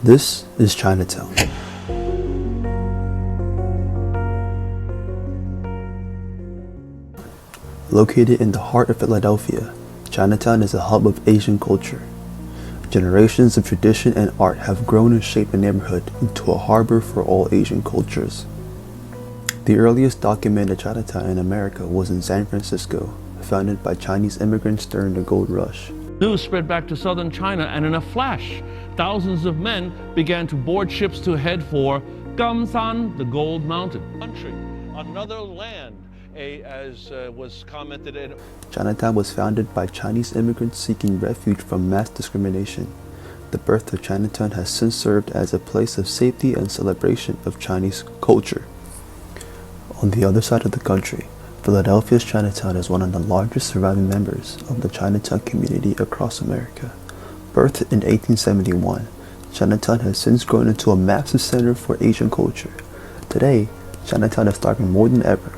This is Chinatown. Located in the heart of Philadelphia, Chinatown is a hub of Asian culture. Generations of tradition and art have grown and shaped the neighborhood into a harbor for all Asian cultures. The earliest documented Chinatown in America was in San Francisco, founded by Chinese immigrants during the Gold Rush. News spread back to southern China, and in a flash, thousands of men began to board ships to head for Gamsan, the Gold Mountain country, another land. As was commented in. Chinatown was founded by Chinese immigrants seeking refuge from mass discrimination. The birth of Chinatown has since served as a place of safety and celebration of Chinese culture. On the other side of the country, Philadelphia's Chinatown is one of the largest surviving members of the Chinatown community across America. Birthed in 1871, Chinatown has since grown into a massive center for Asian culture. Today, Chinatown is thriving more than ever.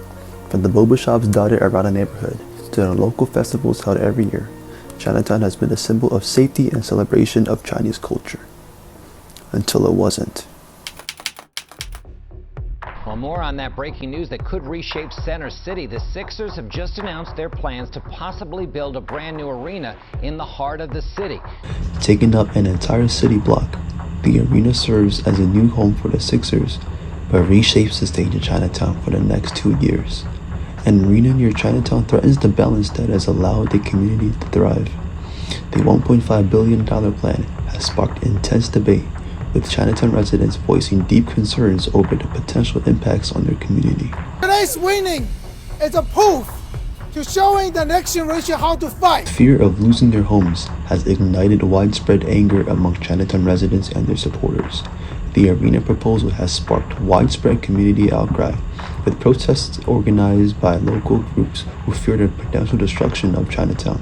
From the boba shops dotted around the neighborhood to the local festivals held every year, Chinatown has been a symbol of safety and celebration of Chinese culture. Until it wasn't. Well, more on that breaking news that could reshape Center City. The Sixers have just announced their plans to possibly build a brand new arena in the heart of the city. Taking up an entire city block, the arena serves as a new home for the Sixers, but reshapes the stage in Chinatown for the next 2 years. An arena near Chinatown threatens the balance that has allowed the community to thrive. The $1.5 billion plan has sparked intense debate, with Chinatown residents voicing deep concerns over the potential impacts on their community. Today's winning is a proof to showing the next generation how to fight. Fear of losing their homes has ignited widespread anger among Chinatown residents and their supporters. The arena proposal has sparked widespread community outcry, with protests organized by local groups who fear the potential destruction of Chinatown.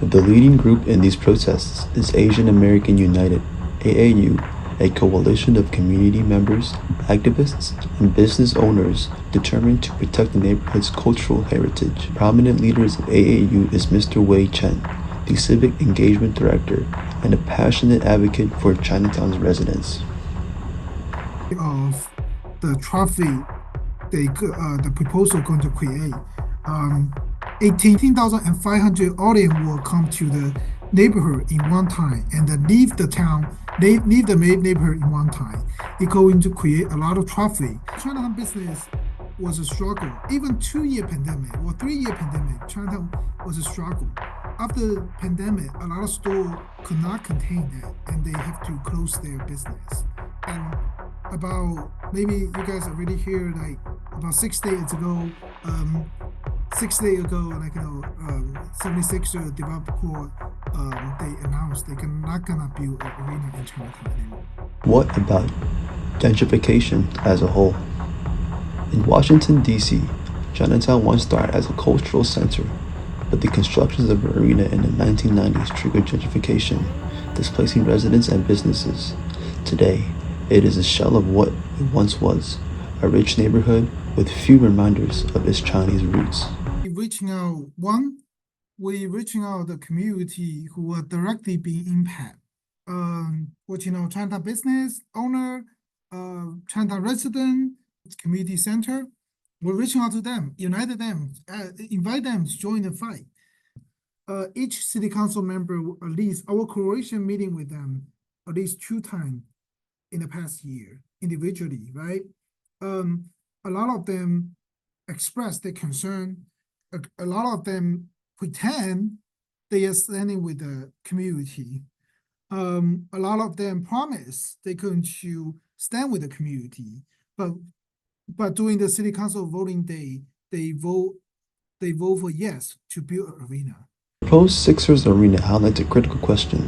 The leading group in these protests is Asian American United, AAU, a coalition of community members, activists, and business owners determined to protect the neighborhood's cultural heritage. Prominent leaders of AAU is Mr. Wei Chen, the Civic Engagement Director and a passionate advocate for Chinatown's residents. Of the traffic the proposal going to create, 18,500 audience will come to the neighborhood in one time and then leave the neighborhood in one time. It's going to create a lot of traffic. Chinatown business was a struggle. Even 2-year pandemic or 3-year pandemic, Chinatown was a struggle. After the pandemic, a lot of stores could not contain that and they have to close their business. And about, maybe you guys already hear, like about 6 days ago, 76er developer court, they announced they're not gonna build an arena in Chinatown anymore. What about gentrification as a whole? In Washington, D.C., Chinatown once started as a cultural center, but the constructions of the arena in the 1990s triggered gentrification, displacing residents and businesses. Today, it is a shell of what it once was, a rich neighborhood with few reminders of its Chinese roots. We're reaching out the community who are directly being impacted. Chinatown business owner, Chinatown resident, community center. We're reaching out to them, unite them, invite them to join the fight. Each city council member, at least our coalition meeting with them at least 2 times in the past year, individually, right? A lot of them express their concern. A lot of them pretend they are standing with the community. A lot of them promise they're going to stand with the community, but during the city council voting day, they vote for yes to build an arena. The proposed Sixers arena highlights a critical question.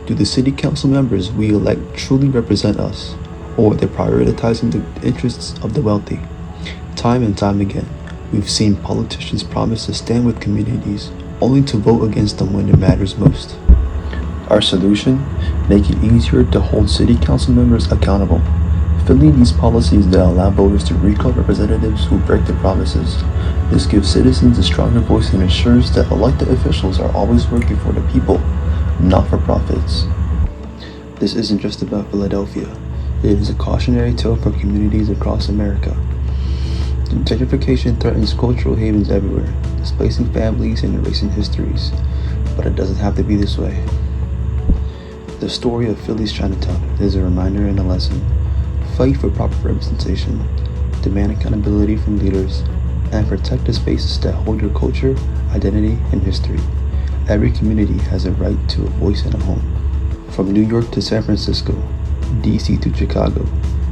Do the city council members we elect truly represent us, or are they prioritizing the interests of the wealthy? Time and time again, we've seen politicians promise to stand with communities, only to vote against them when it matters most. Our solution? Make it easier to hold city council members accountable. Filling these policies that allow voters to recall representatives who break their promises. This gives citizens a stronger voice and ensures that elected officials are always working for the people, not for profits. This isn't just about Philadelphia. It is a cautionary tale for communities across America. Gentrification threatens cultural havens everywhere, displacing families and erasing histories. But it doesn't have to be this way. The story of Philly's Chinatown is a reminder and a lesson. Fight for proper representation, demand accountability from leaders, and protect the spaces that hold your culture, identity, and history. Every community has a right to a voice and a home. From New York to San Francisco, DC to Chicago,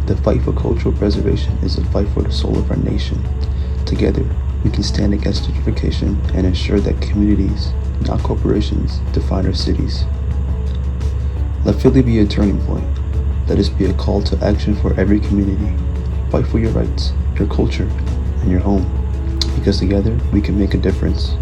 the fight for cultural preservation is a fight for the soul of our nation. Together, we can stand against gentrification and ensure that communities, not corporations, define our cities. Let Philly be a turning point. Let us be a call to action for every community. Fight for your rights, your culture, and your home. Because together, we can make a difference.